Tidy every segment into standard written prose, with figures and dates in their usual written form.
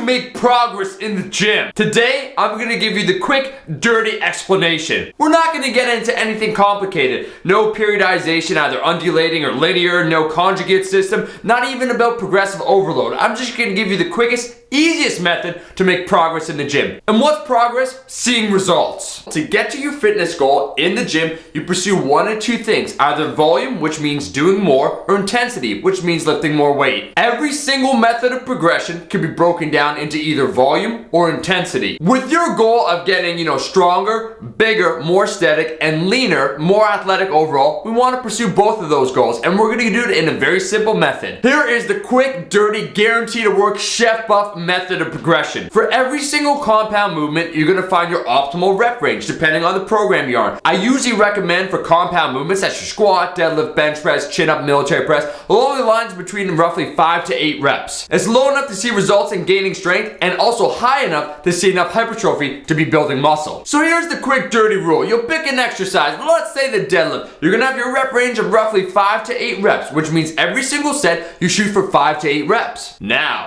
make progress in the gym. Today, I'm gonna give you the quick, dirty explanation. We're not gonna get into anything complicated. No periodization, either undulating or linear, no conjugate system, not even about progressive overload. I'm just gonna give you the quickest, easiest method to make progress in the gym. And what's progress? Seeing results. To get to your fitness goal in the gym, you pursue one of two things, either volume, which means doing more, or intensity, which means lifting more weight. Every single method of progression can be broken down into either volume or intensity. With your goal of getting, stronger, bigger, more aesthetic, and leaner, more athletic overall, we want to pursue both of those goals, and we're going to do it in a very simple method. Here is the quick, dirty, guaranteed to work, chef buff method of progression. For every single compound movement, you're going to find your optimal rep range depending on the program you're on. I usually recommend for compound movements that's your squat, deadlift, bench press, chin up, military press, along the lines between roughly 5 to 8 reps. It's low enough to see results in gaining strength and also high enough to see enough hypertrophy to be building muscle. So here's the quick dirty rule. You'll pick an exercise, let's say the deadlift. You're going to have your rep range of roughly 5 to 8 reps, which means every single set you shoot for 5 to 8 reps. Now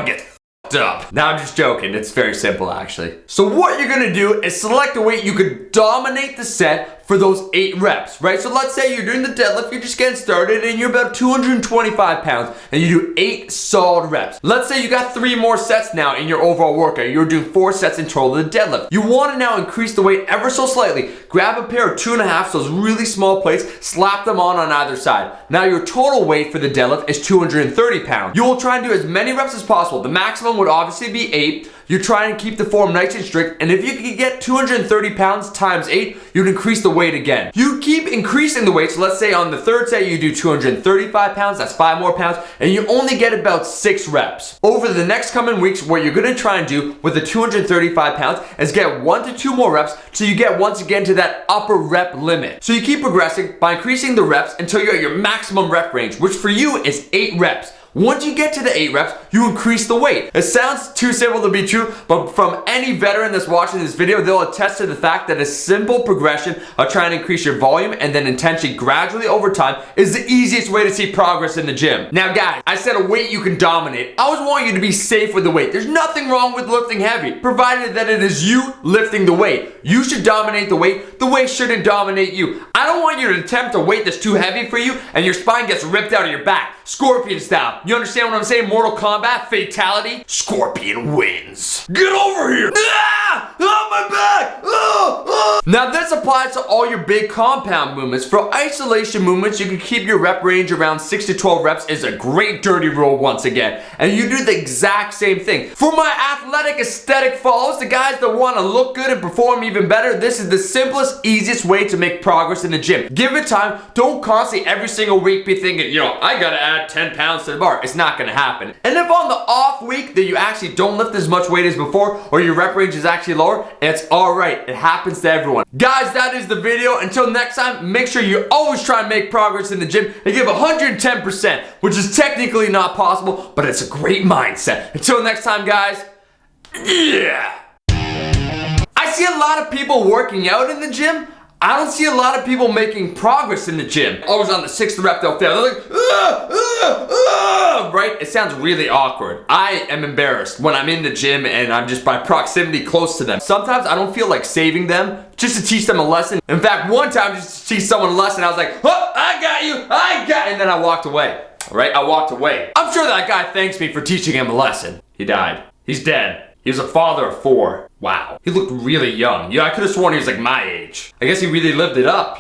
get f***ed up. Now I'm just joking, it's very simple actually. So what you're gonna do is select a weight you could dominate the set for those 8 reps, right? So let's say you're doing the deadlift, you're just getting started and you're about 225 pounds and you do 8 solid reps. Let's say you got 3 more sets now in your overall workout. You're doing 4 sets in total of the deadlift. You wanna now increase the weight ever so slightly. Grab a pair of 2.5, those really small plates, slap them on either side. Now your total weight for the deadlift is 230 pounds. You will try and do as many reps as possible. The maximum would obviously be 8. You try and keep the form nice and strict, and if you could get 230 pounds times 8, you'd increase the weight again. You keep increasing the weight, so let's say on the third set you do 235 pounds, that's 5 more pounds, and you only get about 6 reps. Over the next coming weeks, what you're gonna try and do with the 235 pounds is get 1 to 2 more reps till you get once again to that upper rep limit. So you keep progressing by increasing the reps until you're at your maximum rep range, which for you is 8 reps. Once you get to the 8 reps, you increase the weight. It sounds too simple to be true, but from any veteran that's watching this video, they'll attest to the fact that a simple progression of trying to increase your volume and then intensity gradually over time is the easiest way to see progress in the gym. Now guys, I said a weight you can dominate. I always want you to be safe with the weight. There's nothing wrong with lifting heavy, provided that it is you lifting the weight. You should dominate the weight shouldn't dominate you. I don't want you to attempt a weight that's too heavy for you and your spine gets ripped out of your back, scorpion style. You understand what I'm saying? Mortal Kombat, fatality, scorpion wins. Get over here! Ah! Oh, my back! Oh, oh. Now this applies to all your big compound movements. For isolation movements, you can keep your rep range around 6 to 12 reps is a great dirty rule once again. And you do the exact same thing. For my athletic aesthetic follows, the guys that want to look good and perform even better, this is the simplest, easiest way to make progress in the gym. Give it time. Don't constantly every single week be thinking, I gotta add 10 pounds to the bar. It's not gonna happen. And if on the off week that you actually don't lift as much weight as before or your rep range is actually lower, it's alright. It happens to everyone. Guys, that is the video. Until next time, make sure you always try and make progress in the gym and give 110%, which is technically not possible, but it's a great mindset. Until next time, guys, yeah. I see a lot of people working out in the gym. I don't see a lot of people making progress in the gym. Always on the 6th rep, they'll fail. They're like, right? It sounds really awkward. I am embarrassed when I'm in the gym and I'm just by proximity close to them. Sometimes I don't feel like saving them just to teach them a lesson. In fact, one time just to teach someone a lesson, I was like, oh, I got you, and then I walked away. All right, I walked away. I'm sure that guy thanks me for teaching him a lesson. He died. He's dead. He was a father of 4. Wow. He looked really young. I could have sworn he was like my age. I guess he really lived it up,